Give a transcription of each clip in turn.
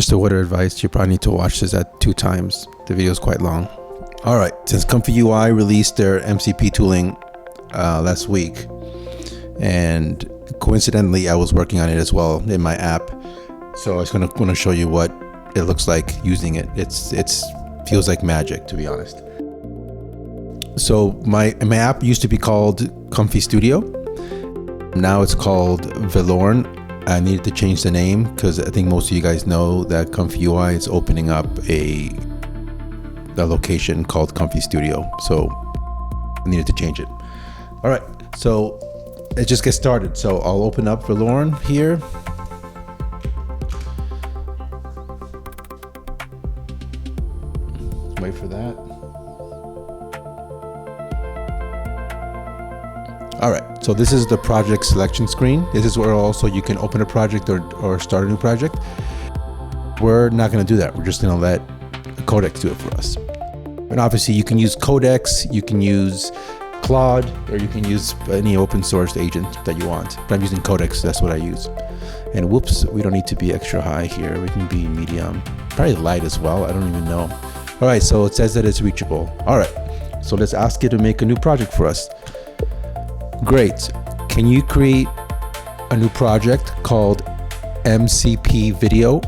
Just a word of advice, you probably need to watch this at 2 times. The video is quite long. All right, since ComfyUI released their MCP tooling last week, and coincidentally I was working on it as well in my app, so I was going to show you what it looks like using it. It's feels like magic, to be honest. So my app used to be called ComfyStudio. Now it's called Velorn. I needed to change the name because I think most of you guys know that ComfyUI is opening up a location called ComfyStudio. So I needed to change it. All right, so let's just get started. So I'll open up Velorn here. Wait for that. All right, so this is the project selection screen. This is where also you can open a project or start a new project. We're not gonna do that. We're just gonna let Codex do it for us. And obviously you can use Codex, you can use Claude, or you can use any open source agent that you want. But I'm using Codex, that's what I use. And whoops, we don't need to be extra high here. We can be medium, probably light as well, I don't even know. All right, so it says that it's reachable. All right, so let's ask it to make a new project for us. Great. Can you create a new project called MCP Video?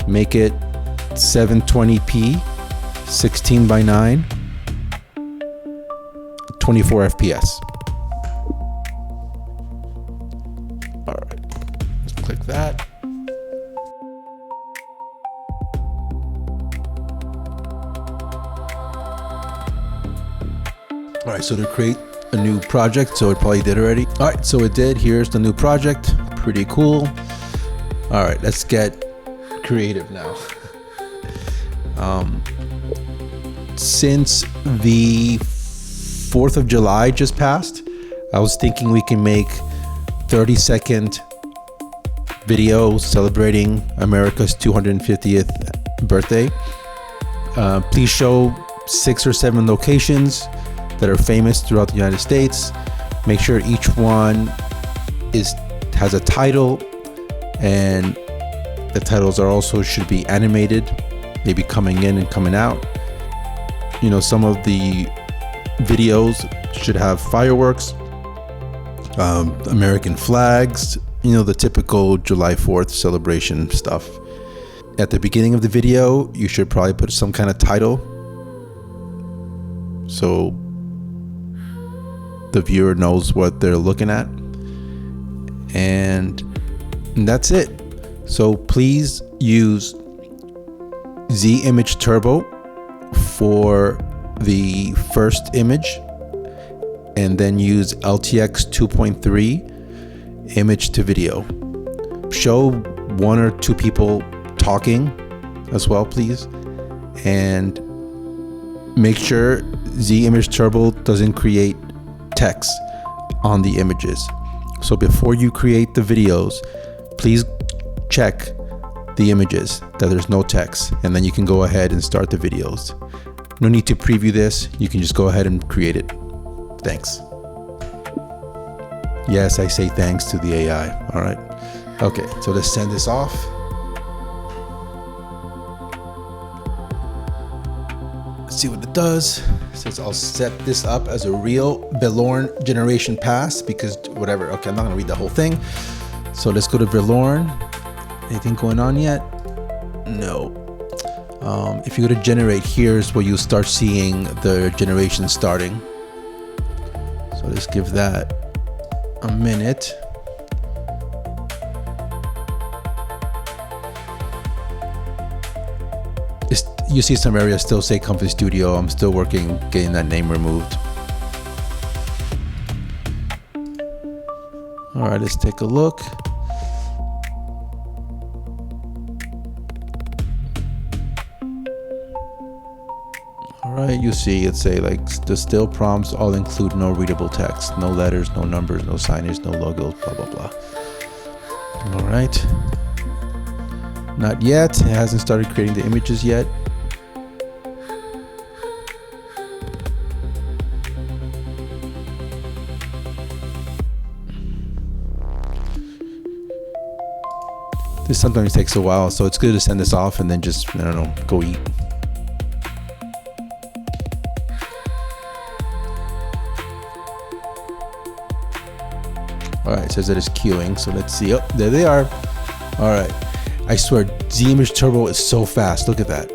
Make it 720p, 16:9, 24 FPS. All right, let's click that. All right, so to create a new project, so it probably did already. All right, so it did. Here's the new project. Pretty cool. All right, let's get creative now. Since the 4th of July just passed, I was thinking we can make 30-second videos celebrating America's 250th birthday. Please show 6 or 7 locations that are famous throughout the United States. Make sure each one has a title, and the titles should be animated, maybe coming in and coming out. You know, some of the videos should have fireworks, American flags, you know, the typical July 4th celebration stuff. At the beginning of the video, you should probably put some kind of title, so the viewer knows what they're looking at, and that's it. So please use Z-Image Turbo for the first image, and then use LTX 2.3 image to video. Show 1 or 2 people talking as well, please, and make sure Z-Image Turbo doesn't create text on the images. So before you create the videos, please check the images that there's no text, and then you can go ahead and start the videos. No need to preview this, you can just go ahead and create it. Thanks. Yes, I say thanks to the AI. All right, okay, so let's send this off. Let's see what it does. It says I'll set this up as a real Velorn generation pass, because whatever. Okay, I'm not gonna read the whole thing. So let's go to Velorn. Anything going on yet? No. If you go to generate, here's where you start seeing the generation starting. So let's give that a minute. You see some areas still say ComfyStudio. I'm still working getting that name removed. All right, let's take a look. All right, you see it say like the still prompts all include no readable text, no letters, no numbers, no signage, no logos, blah, blah, blah. All right. Not yet. It hasn't started creating the images yet. This sometimes takes a while, so it's good to send this off and then just, I don't know, go eat. All right, it says that it's queuing, so let's see. Oh, there they are. All right, I swear, Z-Image Turbo is so fast. Look at that.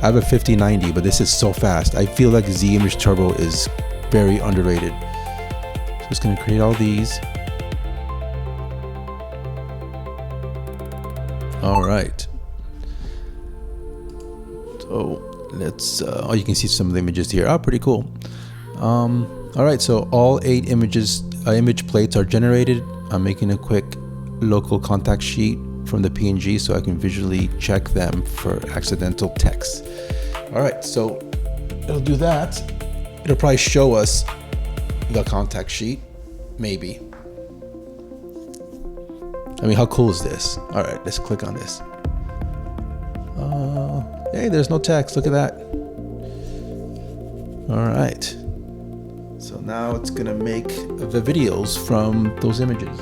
I have a 5090, but this is so fast. I feel like Z-Image Turbo is very underrated. So it's gonna create all these. All right. So let's, oh, you can see some of the images here. Oh, pretty cool. All right, so all 8 images, image plates are generated. I'm making a quick local contact sheet from the PNG so I can visually check them for accidental text. All right, so it'll do that. It'll probably show us the contact sheet, maybe. I mean, how cool is this? All right, let's click on this. Hey, there's no text. Look at that. All right. So now it's gonna make the videos from those images.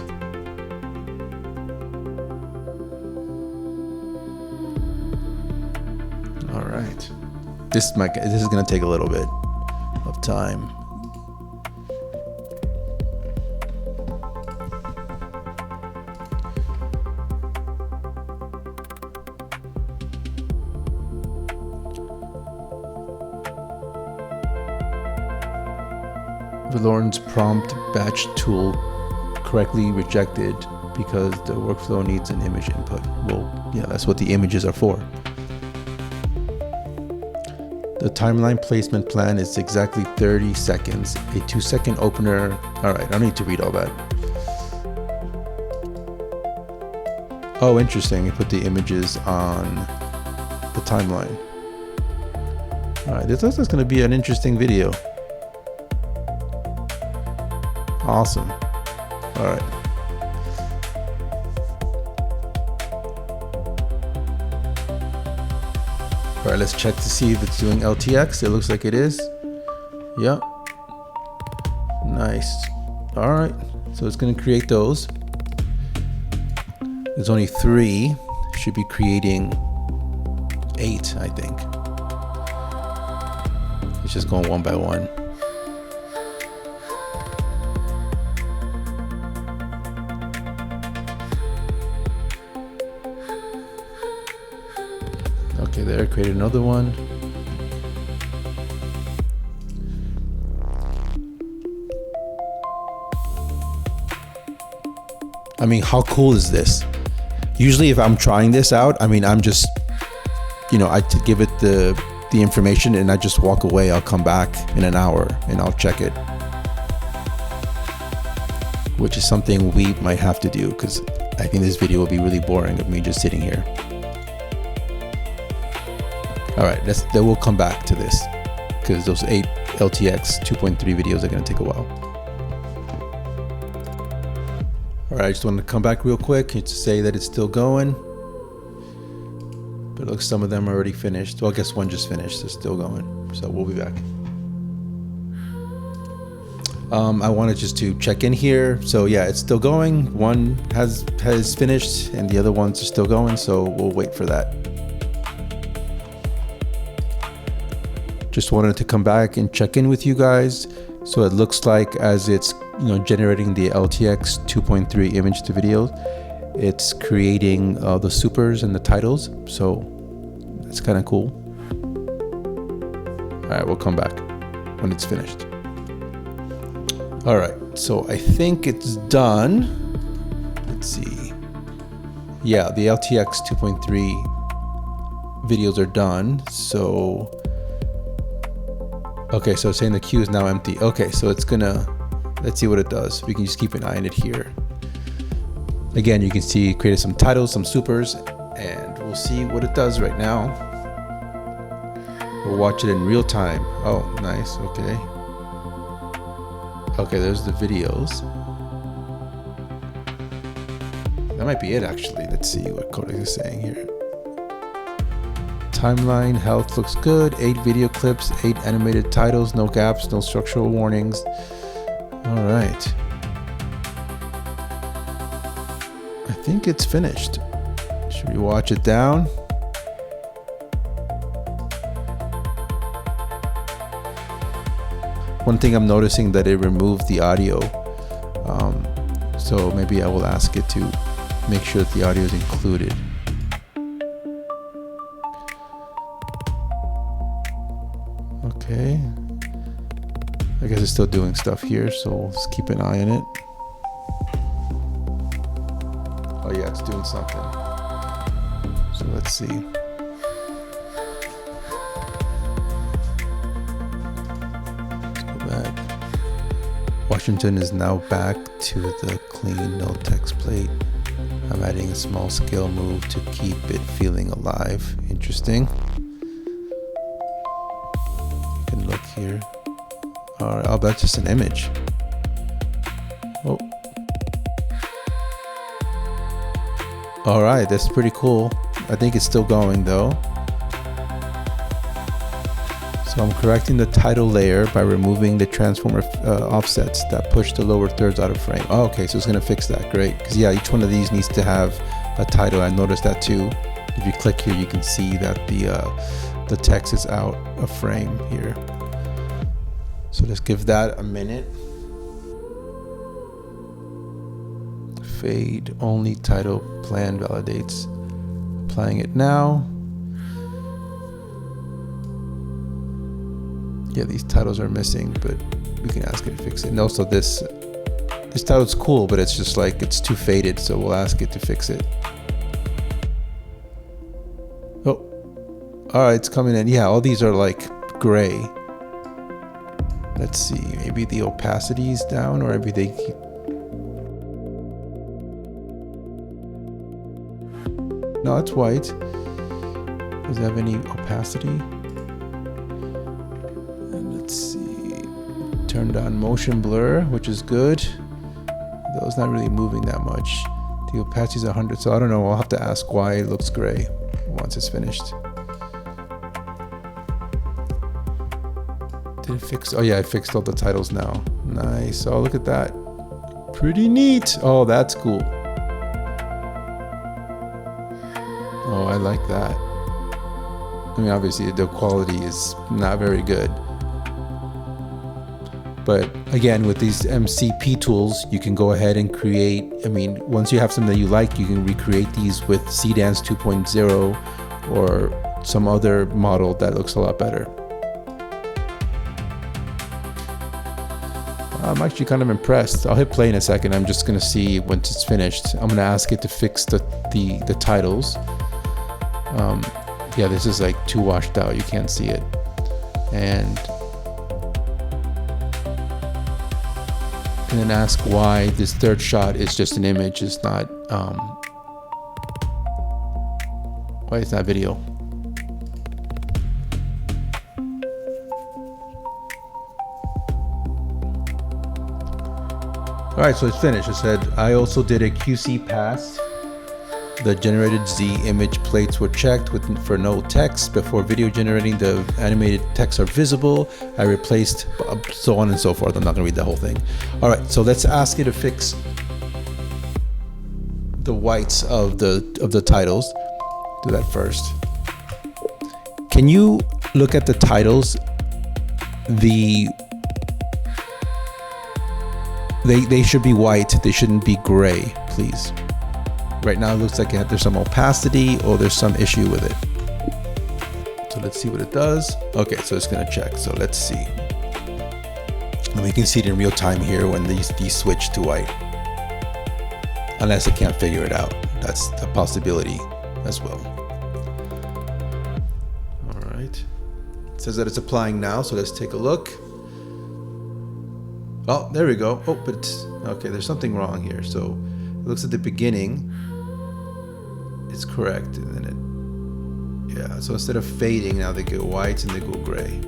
All right. This is gonna take a little bit of time. Velorn's prompt batch tool correctly rejected because the workflow needs an image input. Well, yeah, that's what the images are for. The timeline placement plan is exactly 30 seconds. A 2-second opener. All right, I don't need to read all that. Oh, interesting. You put the images on the timeline. All right, this is going to be an interesting video. Awesome. All right. All right, let's check to see if it's doing LTX. It looks like it is. Yep. Nice. All right. So it's going to create those. There's only 3. Should be creating 8, I think. It's just going one by one. Okay, there, create another one. I mean, how cool is this? Usually if I'm trying this out, I mean, I'm just, you know, I give it the information and I just walk away. I'll come back in an hour and I'll check it. Which is something we might have to do because I think this video will be really boring of me just sitting here. All right, then we'll come back to this because those 8 LTX 2.3 videos are gonna take a while. All right, I just want to come back real quick to say that it's still going. But it looks some of them are already finished. Well, I guess one just finished, so it's still going. So we'll be back. I wanted just to check in here. So yeah, it's still going. One has finished and the other ones are still going. So we'll wait for that. Just wanted to come back and check in with you guys. So it looks like as it's generating the LTX 2.3 image to video, it's creating the supers and the titles. So that's kind of cool. All right, we'll come back when it's finished. All right, so I think it's done. Let's see. Yeah, the LTX 2.3 videos are done. So okay, so it's saying the queue is now empty. Okay, so it's gonna, let's see what it does. We can just keep an eye on it here. Again, you can see it created some titles, some supers, and we'll see what it does right now. We'll watch it in real time. Oh, nice, okay. Okay, there's the videos. That might be it actually. Let's see what Codex is saying here. Timeline health looks good. 8 video clips, 8 animated titles, no gaps, no structural warnings. All right. I think it's finished. Should we watch it down? One thing I'm noticing that it removed the audio. So maybe I will ask it to make sure that the audio is included. Okay. I guess it's still doing stuff here, so let's keep an eye on it. Oh yeah, it's doing something. So let's see. Washington is now back to the clean, no text plate. I'm adding a small scale move to keep it feeling alive. Interesting. You can look here. Alright, oh, that's just an image. Oh. Alright, that's pretty cool. I think it's still going though. So I'm correcting the title layer by removing the transformer offsets that push the lower thirds out of frame. Oh, okay, so it's gonna fix that, great. Because yeah, each one of these needs to have a title. I noticed that too. If you click here, you can see that the text is out of frame here. So let's give that a minute. Fade only title plan validates. Applying it now. Yeah, these titles are missing, but we can ask it to fix it. And also this title's cool, but it's just like, it's too faded, so we'll ask it to fix it. Oh, all right, it's coming in. Yeah, all these are like gray. Let's see, maybe the opacity is down, or maybe they keep... No, it's white. Does it have any opacity? Let's see, turned on motion blur, which is good, though it's not really moving that much. The opacity is 100, so I don't know, I'll have to ask why it looks gray once it's finished. Did it fix? Oh yeah, I fixed all the titles now. Nice. Oh, look at that. Pretty neat. Oh, that's cool. Oh, I like that. I mean, obviously the quality is not very good. But again, with these MCP tools, you can go ahead and create, I mean, once you have something that you like, you can recreate these with CDance 2.0 or some other model that looks a lot better. I'm actually kind of impressed. I'll hit play in a second. I'm just gonna see once it's finished. I'm gonna ask it to fix the titles. Yeah, this is like too washed out. You can't see it. And then ask why this third shot is just an image. It's not, why it's not video. All right, so it's finished. It said, I also did a QC pass. The generated Z image plates were checked for no text. Before video generating, the animated texts are visible. I replaced so on and so forth. I'm not gonna read the whole thing. All right, so let's ask it to fix the whites of the titles. Do that first. Can you look at the titles? They should be white. They shouldn't be gray, please. Right now it looks like there's some opacity or there's some issue with it. So let's see what it does. Okay, so it's gonna check. So let's see. And we can see it in real time here when these switch to white. Unless it can't figure it out. That's a possibility as well. All right. It says that it's applying now, so let's take a look. Oh, there we go. Oh, but okay, there's something wrong here. So it looks at the beginning. It's correct, and then yeah. So instead of fading, now they go white and they go gray.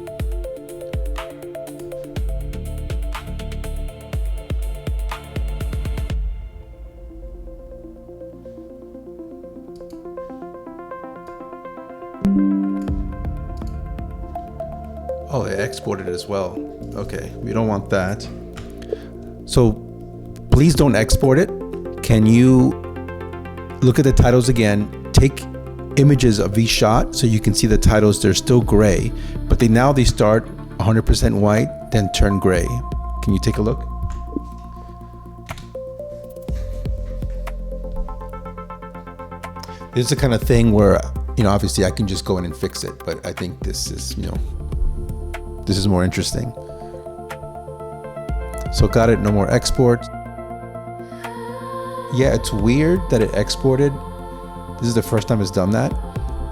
Oh, they exported it as well. Okay, we don't want that. So please don't export it. Can you look at the titles again, take images of each shot so you can see the titles. They're still gray, but now they start 100% white, then turn gray. Can you take a look? This is the kind of thing where, obviously I can just go in and fix it, but I think this is, this is more interesting. So got it, no more export. Yeah, it's weird that it exported. This is the first time it's done that.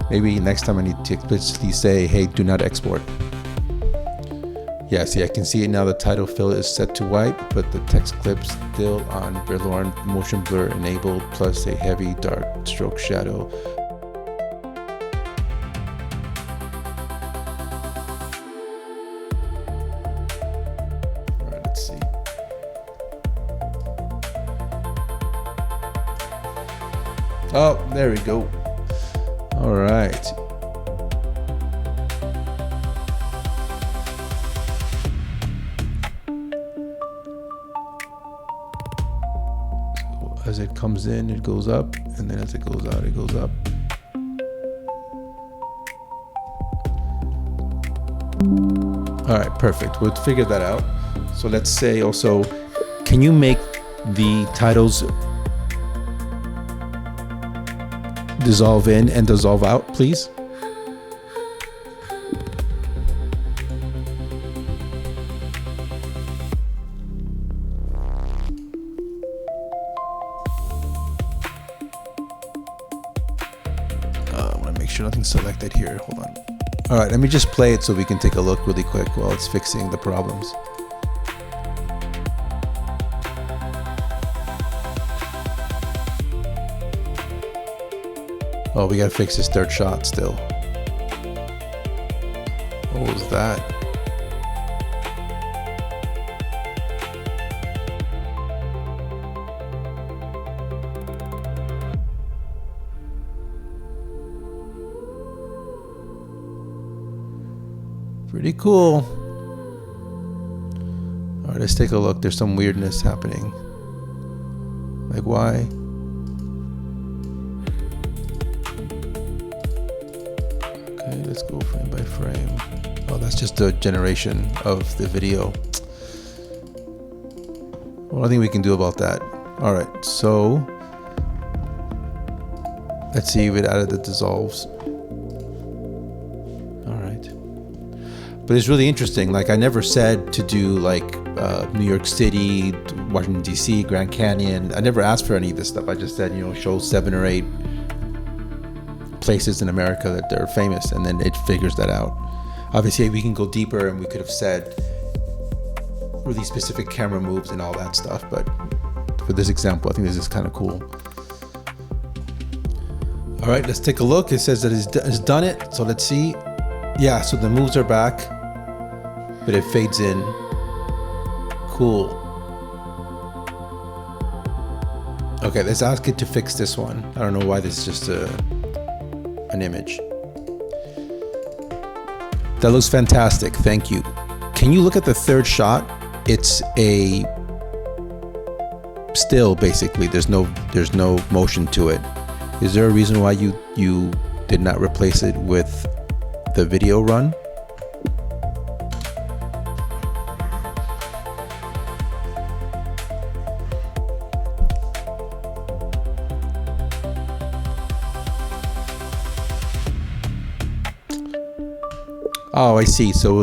Maybe next time I need to explicitly say, hey, do not export. Yeah, see, I can see it now. The title fill is set to white, but the text clip still on Velorn motion blur enabled, plus a heavy dark stroke shadow. All right, let's see. Oh, there we go. All right. As it comes in, it goes up, and then as it goes out, it goes up. All right, perfect. We'll figure that out. So let's say also, can you make the titles dissolve in and dissolve out, please? I want to make sure nothing's selected here. Hold on. All right, let me just play it so we can take a look really quick while it's fixing the problems. Oh, we gotta fix this third shot still. What was that? Pretty cool. All right, let's take a look. There's some weirdness happening. Like why? Okay, let's go frame by frame. Oh, that's just a generation of the video. Well, nothing we can do about that. All right, so let's see if it added the dissolves. All right. But it's really interesting. Like I never said to do like New York City, Washington, D.C., Grand Canyon. I never asked for any of this stuff. I just said, show 7 or 8 places in America that they're famous, and then it figures that out. Obviously, we can go deeper, and we could have said really specific camera moves and all that stuff. But for this example, I think this is kind of cool. All right, let's take a look. It says that it's done it. So let's see. Yeah, so the moves are back, but it fades in. Cool. Okay, let's ask it to fix this one. I don't know why this is just an image. That looks fantastic. Thank you. Can you look at the third shot? It's a still, basically. There's no motion to it. Is there a reason why you did not replace it with the video run? Oh, I see. So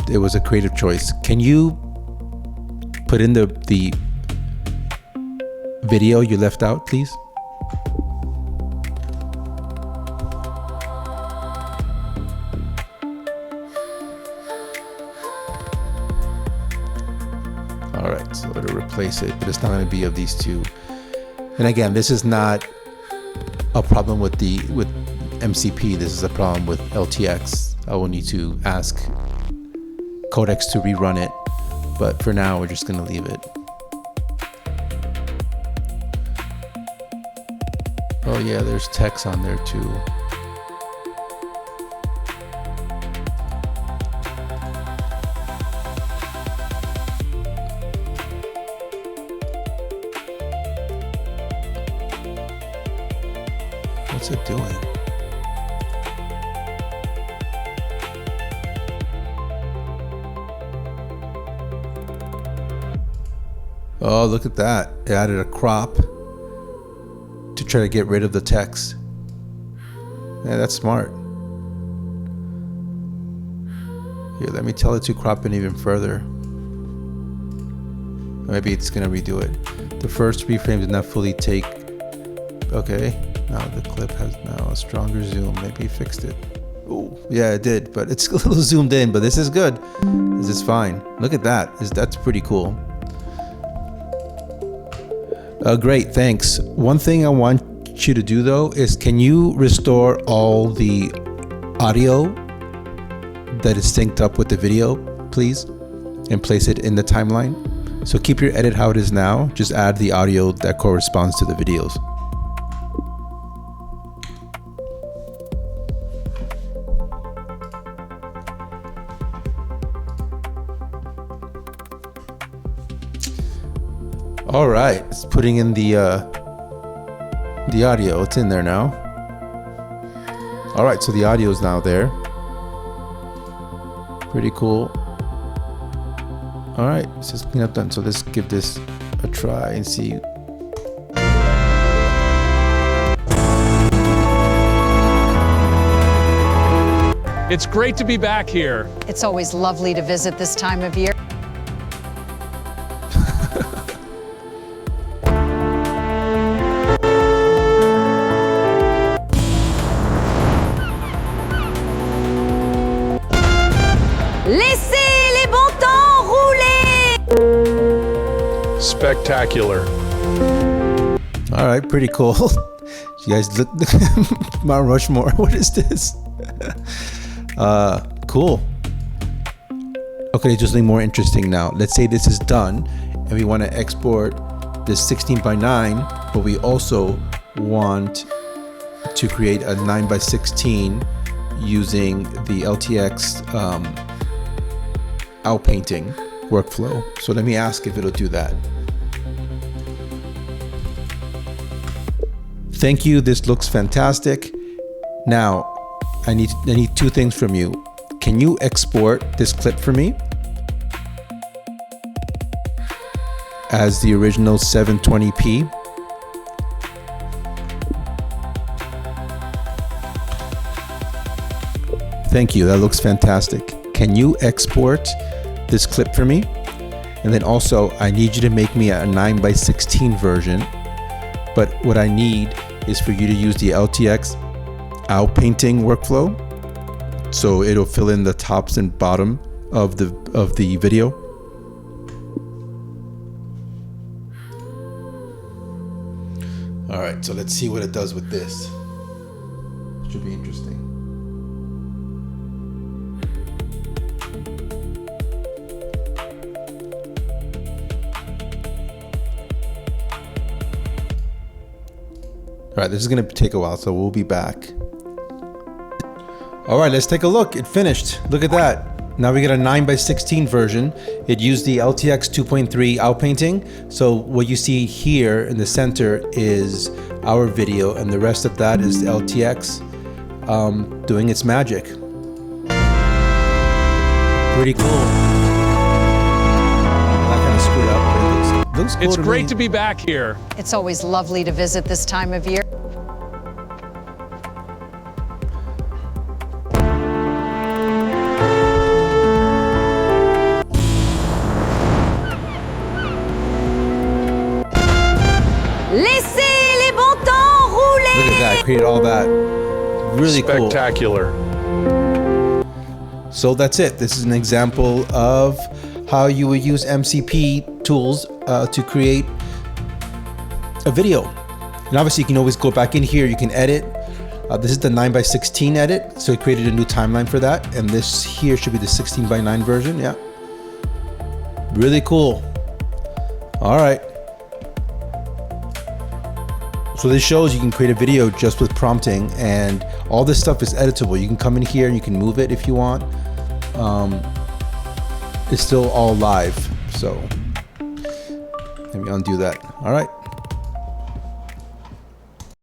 it was a creative choice. Can you put in the video you left out, please? All right, so it'll replace it, but it's not going to be of these two. And again, this is not a problem with MCP. This is a problem with LTX. I will need to ask Codex to rerun it, but for now, we're just going to leave it. Oh yeah, there's text on there too. What's it doing? Oh, look at that. It added a crop to try to get rid of the text. Yeah, that's smart. Here, let me tell it to crop in even further. Maybe it's gonna redo it. The first reframe did not fully take. Okay, now the clip has now a stronger zoom. Maybe fixed it. Oh, yeah, it did, but it's a little zoomed in. But this is good. This is fine. Look at that. That's pretty cool. Great, thanks. One thing I want you to do though is, can you restore all the audio that is synced up with the video, please, and place it in the timeline? So keep your edit how it is now, just add the audio that corresponds to the videos. All right, it's putting in the audio. It's in there now. All right, so the audio is now there. Pretty cool. All right, it says clean up done. So let's give this a try and see. It's great to be back here. It's always lovely to visit this time of year. Laissez les bons temps rouler! Spectacular. All right, pretty cool. You guys look, Mount Rushmore. What is this? Cool. Okay, just something more interesting now. Let's say this is done and we want to export this 16:9, but we also want to create a 9:16 using the LTX outpainting workflow. So let me ask if it'll do that. Thank you, this looks fantastic. Now, I need two things from you. Can you export this clip for me as the original 720p? Thank you, that looks fantastic. Can you export this clip for me? And then also, I need you to make me a 9:16 version, but what I need is for you to use the LTX outpainting workflow, so it'll fill in the tops and bottom of the video. All right, so let's see what it does with this. Should be interesting. All right, this is gonna take a while, so we'll be back. All right, let's take a look. It finished. Look at that. Now we get a 9:16 version. It used the LTX 2.3 outpainting. So what you see here in the center is our video, and the rest of that is the LTX doing its magic. Pretty cool. That kind of screwed up, but it looks cool. It's to great me. to be back here. It's always lovely to visit this time of year. Laissez les bons temps rouler! Look at that, I created all that. Really cool. Spectacular. So that's it. This is an example of how you would use MCP tools to create a video. And obviously you can always go back in here, you can edit. This is the 9:16 edit, so it created a new timeline for that. And this here should be the 16:9 version, yeah. Really cool. All right. So this shows you can create a video just with prompting, and all this stuff is editable. You can come in here and you can move it if you want. It's still all live, so let me undo that. All right.